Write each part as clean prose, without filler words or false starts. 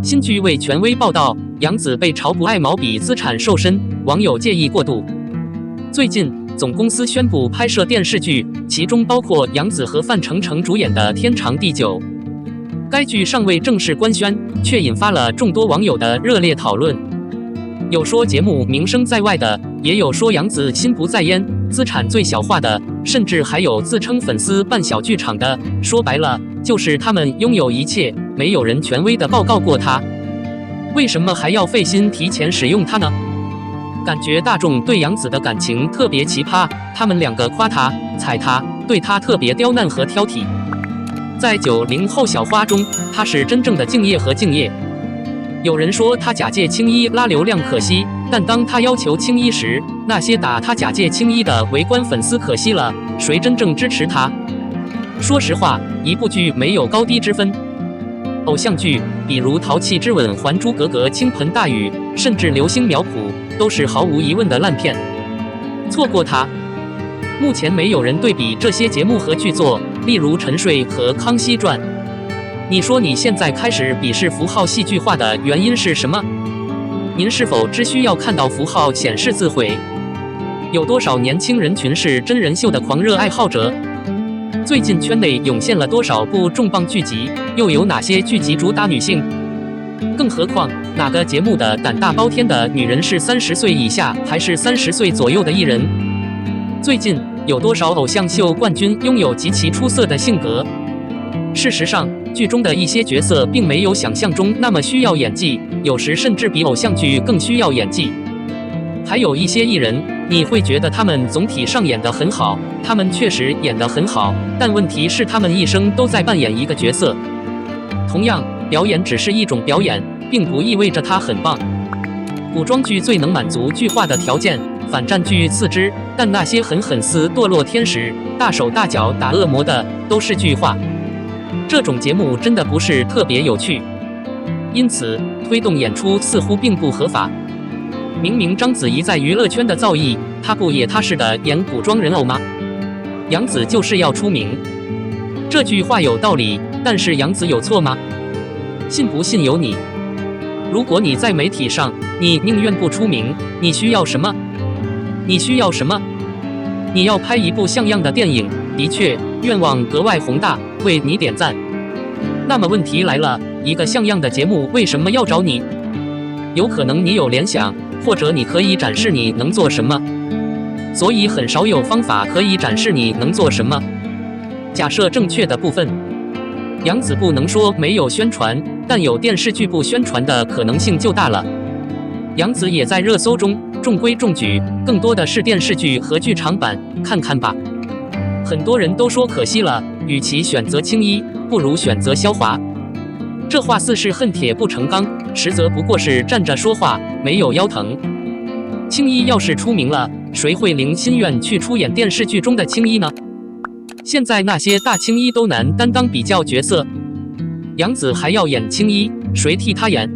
新据为权威报道，杨紫被炒不爱毛笔资产瘦身，网友介意过度。最近，总公司宣布拍摄电视剧，其中包括杨紫和范丞丞主演的《天长地久》。该剧尚未正式官宣，却引发了众多网友的热烈讨论。有说节目名声在外的，也有说杨紫心不在焉，资产最小化的，甚至还有自称粉丝办小剧场的。说白了，就是他们拥有一切，没有人权威的报告过他。为什么还要费心提前使用他呢？感觉大众对杨紫的感情特别奇葩，他们两个夸他、踩他，对他特别刁难和挑剔。在90后小花中，他是真正的敬业和敬业。有人说他假借青衣拉流量可惜，但当他要求青衣时，那些打他假借青衣的围观粉丝可惜了，谁真正支持他？说实话，一部剧没有高低之分。偶像剧，比如《淘气之吻》《还珠格格》《倾盆大雨》，甚至《流星苗圃》，都是毫无疑问的烂片。错过它，目前没有人对比这些节目和剧作，例如《沉睡》和《康熙传》。你说你现在开始鄙视符号戏剧化的原因是什么？您是否只需要看到符号显示自毁？有多少年轻人群是真人秀的狂热爱好者？最近圈内涌现了多少部重磅剧集？又有哪些剧集主打女性？更何况，哪个节目的胆大包天的女人是30岁以下还是30岁左右的艺人？最近有多少偶像秀冠军拥有极其出色的性格？事实上，剧中的一些角色并没有想象中那么需要演技，有时甚至比偶像剧更需要演技。还有一些艺人，你会觉得他们总体上演得很好，他们确实演得很好，但问题是他们一生都在扮演一个角色。同样，表演只是一种表演，并不意味着它很棒。古装剧最能满足剧化的条件，反战剧次之，但那些狠似堕落天使、大手大脚打恶魔的，都是剧化。这种节目真的不是特别有趣，因此推动演出似乎并不合法。明明章子怡在娱乐圈的造诣，她不也踏实的演古装人偶吗？杨紫就是要出名，这句话有道理，但是杨紫有错吗？信不信由你。如果你在媒体上，你宁愿不出名，你需要什么？你需要什么？你要拍一部像样的电影，的确，愿望格外宏大，为你点赞。那么问题来了，一个像样的节目为什么要找你？有可能你有联想，或者你可以展示你能做什么，所以很少有方法可以展示你能做什么。假设正确的部分，杨紫不能说没有宣传，但有电视剧不宣传的可能性就大了。杨紫也在热搜中中规中矩，更多的是电视剧和剧场版，看看吧。很多人都说可惜了，与其选择青衣，不如选择萧华。这话似是恨铁不成钢，实则不过是站着说话，没有腰疼。青衣要是出名了，谁会领心愿去出演电视剧中的青衣呢？现在那些大青衣都难担当比较角色，杨紫还要演青衣，谁替她演？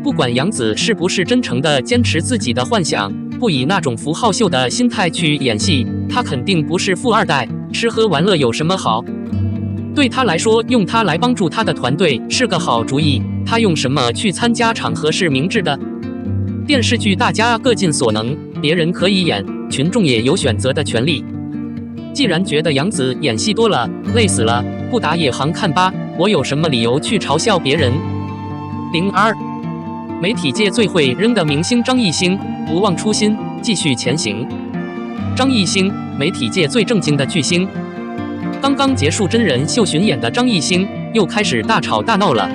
不管杨紫是不是真诚地坚持自己的幻想，不以那种符号秀的心态去演戏，她肯定不是富二代，吃喝玩乐有什么好？对他来说，用他来帮助他的团队是个好主意。他用什么去参加场合是明智的。电视剧大家各尽所能，别人可以演，群众也有选择的权利。既然觉得杨紫演戏多了，累死了，不打野行看吧，我有什么理由去嘲笑别人？02，媒体界最会扔的明星张艺兴，不忘初心，继续前行。张艺兴，媒体界最正经的巨星。刚刚结束真人秀巡演的张艺兴又开始大吵大闹了。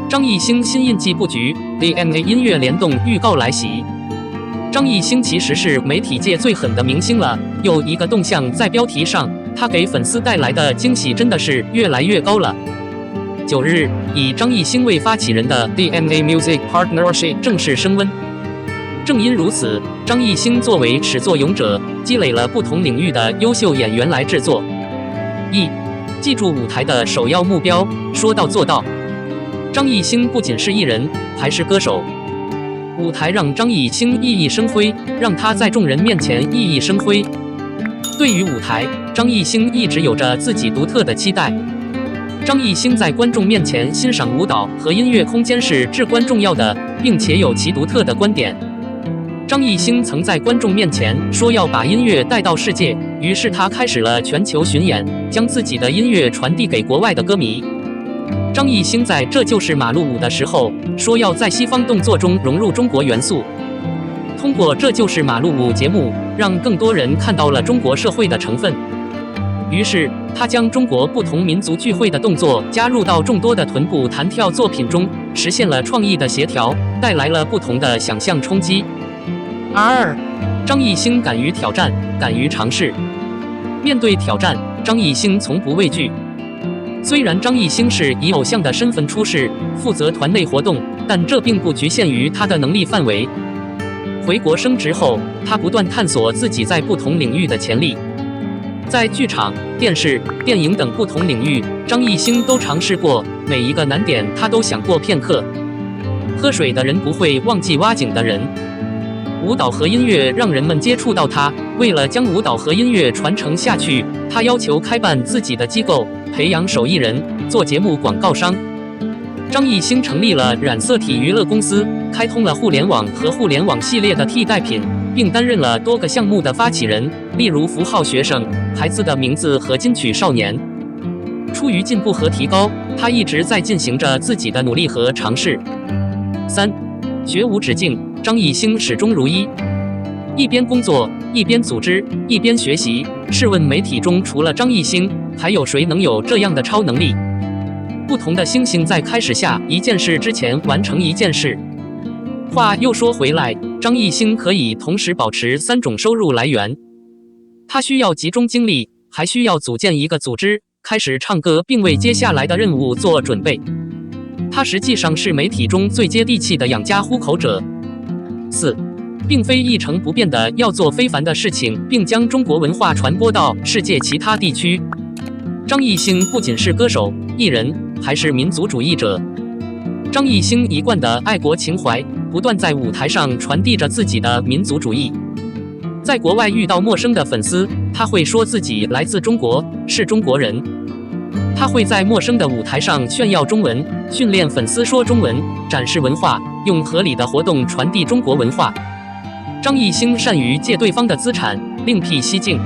张艺兴新印记布局 ，DNA 音乐联动预告来袭。张艺兴其实是媒体界最狠的明星了，又一个动向在标题上，他给粉丝带来的惊喜真的是越来越高了。9日，以张艺兴为发起人的 DNA Music Partnership 正式升温。正因如此，张艺兴作为始作俑者，积累了不同领域的优秀演员来制作。记住舞台的首要目标，说到做到。张艺兴不仅是艺人，还是歌手。舞台让张艺兴熠熠生辉，让他在众人面前熠熠生辉。对于舞台，张艺兴一直有着自己独特的期待。张艺兴在观众面前欣赏舞蹈和音乐空间是至关重要的，并且有其独特的观点。张艺兴曾在观众面前说要把音乐带到世界，于是他开始了全球巡演，将自己的音乐传递给国外的歌迷。张艺兴在《这就是马路舞》的时候说要在西方动作中融入中国元素。通过《这就是马路舞》节目，让更多人看到了中国社会的成分。于是，他将中国不同民族聚会的动作加入到众多的臀部弹跳作品中，实现了创意的协调，带来了不同的想象冲击。2. 张艺兴敢于挑战，敢于尝试。面对挑战，张艺兴从不畏惧。虽然张艺兴是以偶像的身份出世，负责团内活动，但这并不局限于他的能力范围。回国升职后，他不断探索自己在不同领域的潜力。在剧场、电视、电影等不同领域，张艺兴都尝试过，每一个难点他都想过片刻。喝水的人不会忘记挖井的人。舞蹈和音乐让人们接触到他，为了将舞蹈和音乐传承下去，他要求开办自己的机构，培养手艺人，做节目广告商。张艺兴成立了染色体娱乐公司，开通了互联网和互联网系列的替代品，并担任了多个项目的发起人，例如符号学生、孩子的名字和金曲少年。出于进步和提高，他一直在进行着自己的努力和尝试。3. 学无止境，张艺兴始终如一。一边工作，一边组织，一边学习。试问媒体中除了张艺兴，还有谁能有这样的超能力？不同的星星在开始下一件事之前完成一件事。话又说回来，张艺兴可以同时保持3种收入来源。他需要集中精力，还需要组建一个组织，开始唱歌，并为接下来的任务做准备。他实际上是媒体中最接地气的养家糊口者。4. 并非一成不变的要做非凡的事情，并将中国文化传播到世界其他地区。张艺兴不仅是歌手、艺人，还是民族主义者。张艺兴一贯的爱国情怀，不断在舞台上传递着自己的民族主义。在国外遇到陌生的粉丝，他会说自己来自中国，是中国人。他会在陌生的舞台上炫耀中文，训练粉丝说中文，展示文化，用合理的活动传递中国文化。张艺兴善于借对方的资产，另辟蹊径。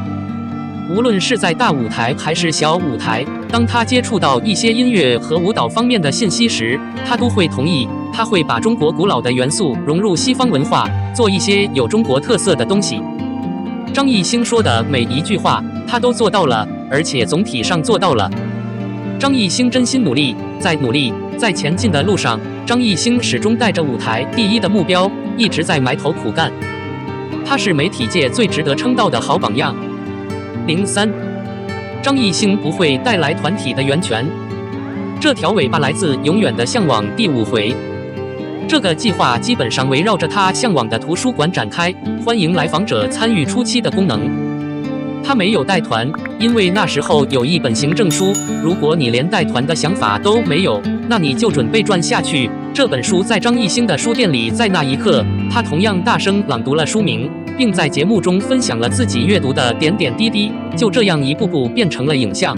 无论是在大舞台还是小舞台，当他接触到一些音乐和舞蹈方面的信息时，他都会同意。他会把中国古老的元素融入西方文化，做一些有中国特色的东西。张艺兴说的每一句话，他都做到了，而且总体上做到了。张艺兴真心努力，在前进的路上，张艺兴始终带着舞台第一的目标，一直在埋头苦干。他是媒体界最值得称道的好榜样。03. 张艺兴不会带来团体的源泉。这条尾巴来自《永远的向往》第5回。这个计划基本上围绕着他向往的图书馆展开，欢迎来访者参与初期的功能。他没有带团，因为那时候有一本行政书，如果你连带团的想法都没有，那你就准备赚下去。这本书在张艺兴的书店里，在那一刻，他同样大声朗读了书名，并在节目中分享了自己阅读的点点滴滴，就这样一步步变成了影像。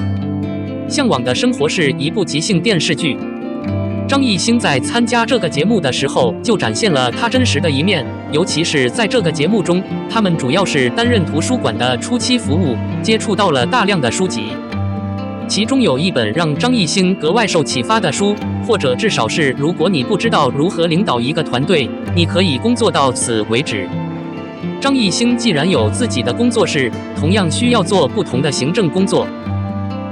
向往的生活是一部即兴电视剧。张艺兴在参加这个节目的时候就展现了他真实的一面，尤其是在这个节目中，他们主要是担任图书馆的初期服务，接触到了大量的书籍。其中有一本让张艺兴格外受启发的书，或者至少是如果你不知道如何领导一个团队，你可以工作到此为止。张艺兴既然有自己的工作室，同样需要做不同的行政工作。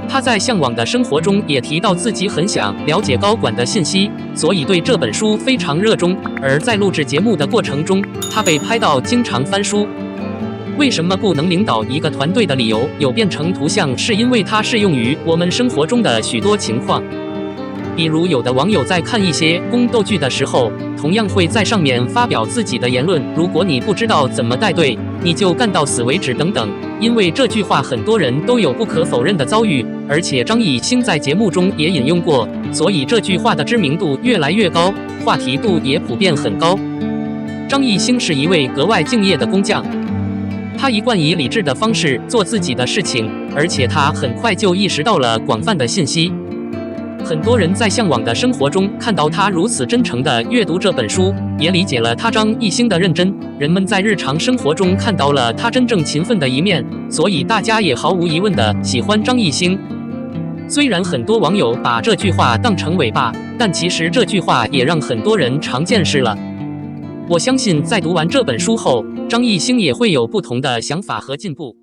他在向往的生活中也提到自己很想了解高管的信息，所以对这本书非常热衷。而在录制节目的过程中，他被拍到经常翻书。为什么不能领导一个团队的理由有变成图像，是因为它适用于我们生活中的许多情况。比如有的网友在看一些宫斗剧的时候，同样会在上面发表自己的言论，如果你不知道怎么带队，你就干到死为止等等。因为这句话很多人都有不可否认的遭遇，而且张艺兴在节目中也引用过，所以这句话的知名度越来越高，话题度也普遍很高。张艺兴是一位格外敬业的工匠，他一贯以理智的方式做自己的事情，而且他很快就意识到了广泛的信息。很多人在向往的生活中看到他如此真诚地阅读这本书，也理解了他张艺兴的认真。人们在日常生活中看到了他真正勤奋的一面，所以大家也毫无疑问地喜欢张艺兴。虽然很多网友把这句话当成尾巴，但其实这句话也让很多人长见识了。我相信在读完这本书后，张艺兴也会有不同的想法和进步。